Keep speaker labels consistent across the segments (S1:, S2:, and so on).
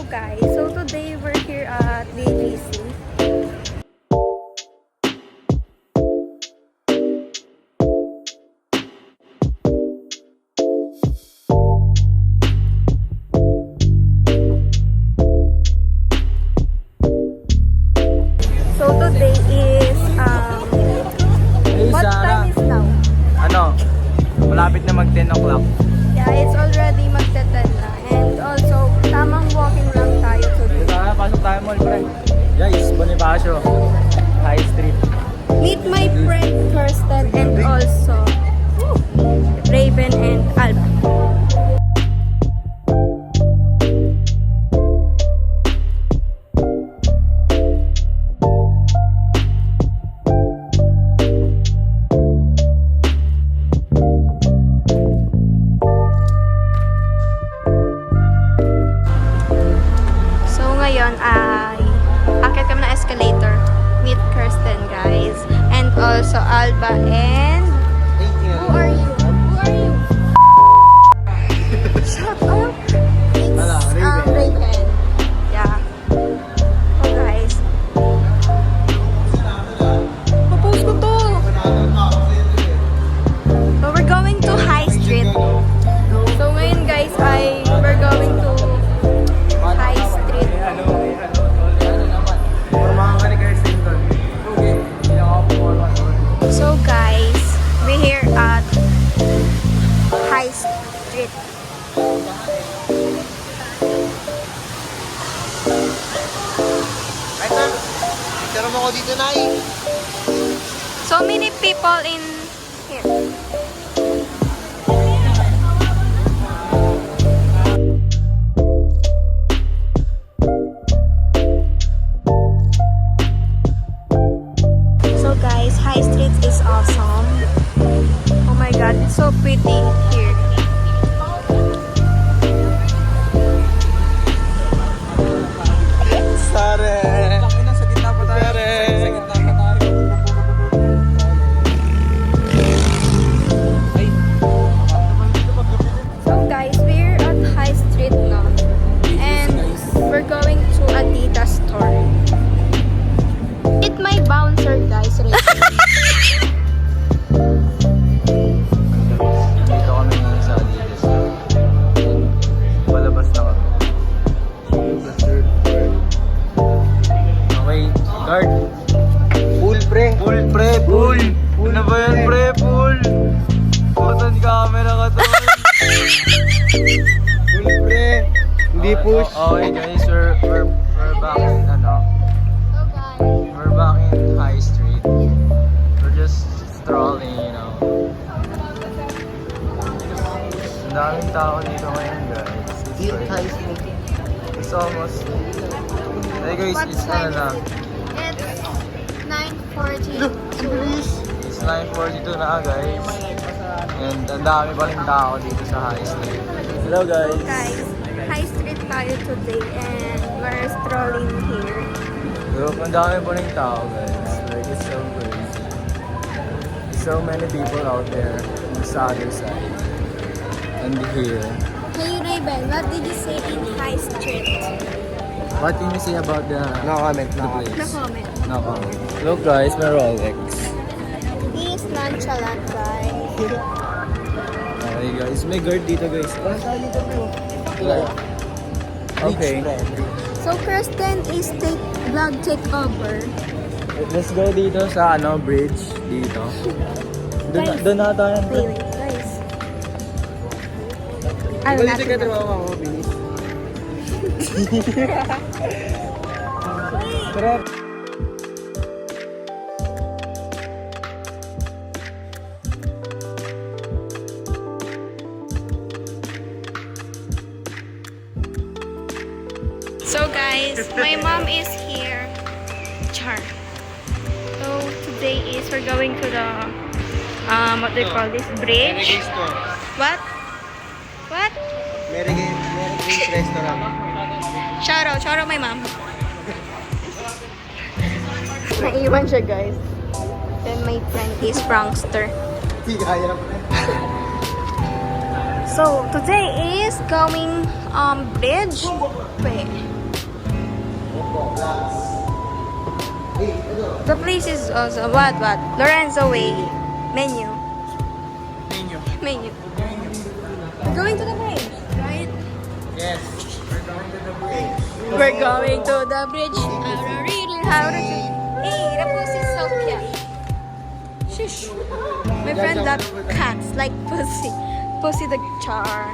S1: guys, so today we're here at BGC. So today is
S2: Hey,
S1: what
S2: Sarah.
S1: time is now?
S2: Ano? Malapit na mag 10 o'clock.
S1: Yeah, it's already magte-10 na. And also, tamang walking lang tayo today.
S2: Tara, pasok tayo mall, pre. Guys, Bonifacio. High Street.
S1: Meet my friend Kirsten and also Raven and Alba. So ngayon ay akit kami ng escalator. Meet Kirsten, guys. And also Alba and who are you? Who are you? Shut up. It's Raven. Yeah. Oh guys. Popost ko to. So we're going to High Street. So ngayon guys ay we're going to High Street. So guys, we're here at High Street.
S3: Picture mo ko dito, Nay.
S1: So many people in here. So guys, High Street is awesome. Oh my god, it's so pretty here.
S2: Sare! Nasa gitna pa tayo. Sare! Sa gitna pa tayo.
S1: So guys, we're at High Street now. And we're going to Adidas store. It my bouncer guys, Raven.
S2: Dito kami ngayon sa Adidas. Palabas na kami. Okay, guard.
S3: Full, pre.
S2: Full, pre, full. Ano ba yan, pre, full? Putan camera ka to.
S3: Full, pre. Hindi push.
S2: Okay guys, we're back in,
S1: So guys,
S2: we're back in High Street. We're just strolling, you know. Ang daming tao dito ngayon, guys. It's almost... Hey guys,
S1: what
S2: it's
S1: time
S2: na.
S1: is it? It's 9:40.
S2: It's 9:42 na, guys. And ang dami pa rin tao dito sa High Street. Hello, guys.
S1: Guys, High Street tayo today and we're strolling here.
S2: Pero ang dami pa rin tao, guys. Like, it's so crazy. So many people out there on the other side. And here.
S1: Hey Raven, what did you say in High Street?
S2: What can you say about the
S3: No comment,
S2: the
S3: no comment.
S1: No
S2: place?
S1: comment.
S2: No comment. Look, guys, may Rolex.
S1: He is nonchalant, guys.
S2: Okay, guys. May guard dito, guys. Okay.
S1: So Kirsten is vlog takeover.
S2: Let's go dito sa bridge dito.
S1: Guys,
S2: Doon na tayo.
S1: Wait, guys. Ano natin na?
S3: mo, bilis.
S2: Tara.
S1: So guys, my mom is here. Char. So today is we're going to the what do you call this? Bridge? What? What?
S3: Mary Grace Restaurant.
S1: Shout out my mom. Naiwan siya guys. Then my friend is prankster.
S3: Hindi kaya na.
S1: So today is going bridge. Wait. The place is also what? Lorenzo Way. Menu. Menu. We're going to the bridge, right?
S3: Yes.
S1: We're going to the bridge. I don't really how to do. Hey, the pussy is so cute. Shush. My friend loves cats like Pussy. Pussy the char.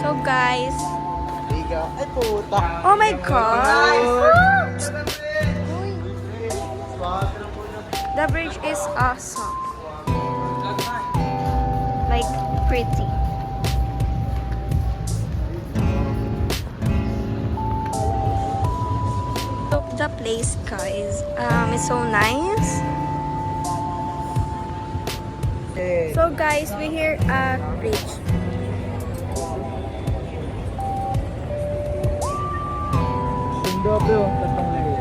S1: So guys.
S3: Liga. Ay, puta.
S1: Oh my god. The bridge is awesome. Like pretty. So the place, guys, is so nice. So guys, we're here at bridge.
S2: Sundo bro, tatang lagi.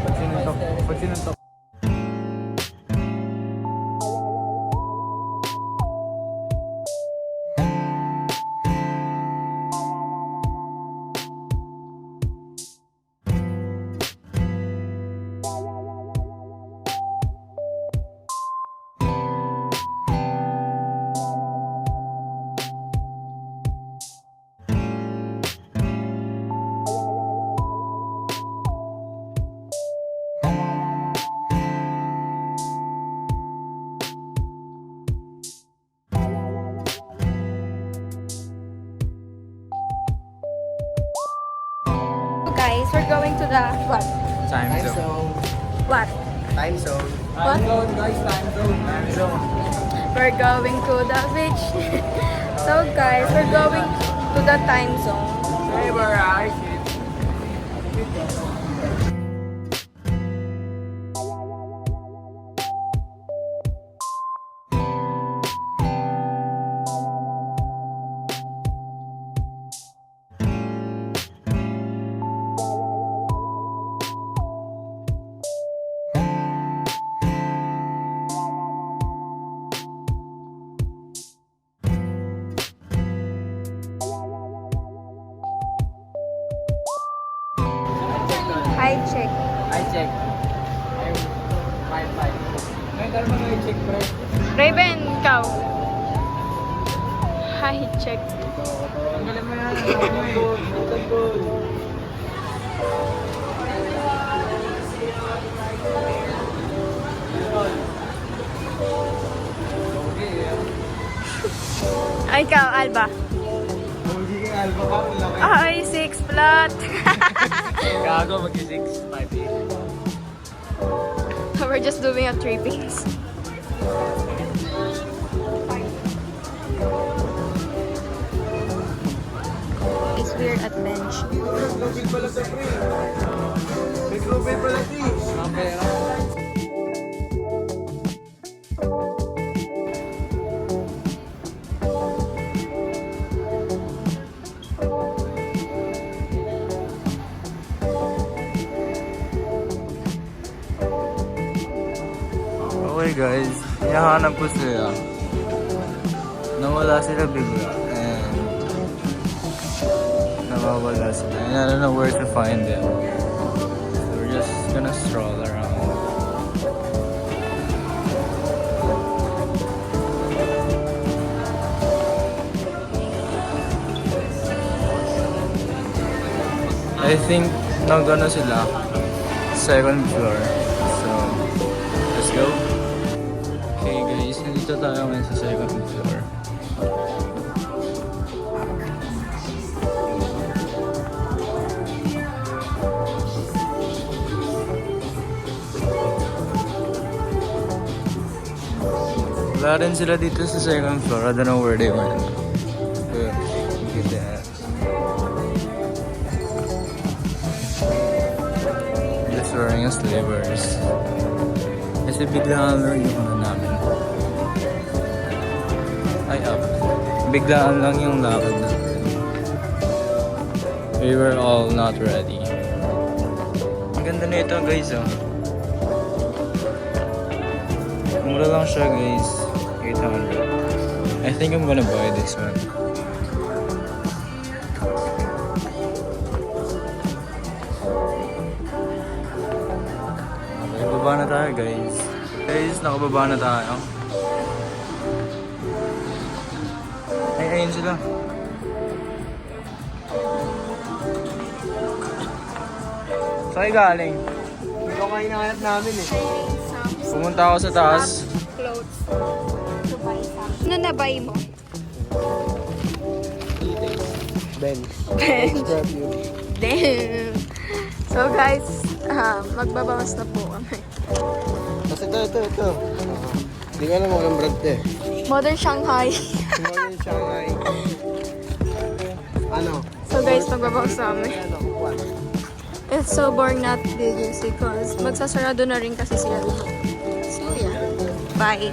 S2: Pag sinuntok.
S1: Guys, we're going to the what?
S2: Time
S3: Time
S2: zone.
S3: zone.
S1: What?
S3: Time zone.
S1: What?
S2: Guys, time zone. Time zone.
S1: We're going to the beach. So guys, we're going to the time zone.
S2: Hey, where are you?
S1: I check.
S2: I check. I'm 5'5". Ngayon, tara mo i-check, pre.
S1: Raven, ikaw. Hi, check.
S2: Tanggalin mo yan. Tanggal.
S1: Ay, ikaw, Alba.
S3: Magiging alba ka. Laki.
S1: Ay, 6 plot.
S2: Gago, mag-6. 5'8".
S1: We're just doing a trippings. It's weird at bench.
S3: Tubig pala sa pre. May tubig pala ti.
S2: Okay guys, hinahanap ko sila. Nawala sila bigla and nawawala sila. And I don't know where to find them. So we're just gonna stroll around. I think nagano sila. Second floor. So, let's go. Okay guys, nandito tayo ngayon sa second floor. Wala rin sila dito sa second floor. I don't know where they went. But, look at that. Just wearing a slippers. Kasi biglaan lang yung ano namin. Ay, up. Biglaan lang yung lakad natin. We were all not ready. Ang ganda na ito guys, oh. Mura lang siya guys. 800. I think I'm gonna buy this one. nakababa na tayo guys. Guys, nakababa na tayo. Ay, ayun sila. Saan kayo galing?
S3: Ito kayo hinahanap namin eh.
S2: Pumunta ako sa taas.
S1: Clothes to buy something. Ano na-buy mo?
S3: Benz.
S1: Benz.
S3: Perfume.
S1: Damn! So guys, magbabawas na po kami.
S3: Tapos ito. Hindi ko alam kung anong brand eh.
S1: Modern Shanghai.
S3: Small in Shanghai. Ano?
S1: So guys, magbabawas na kami.
S3: Ano? What?
S1: It's so boring not videos because magsasarado na rin kasi sila. So yeah, bye!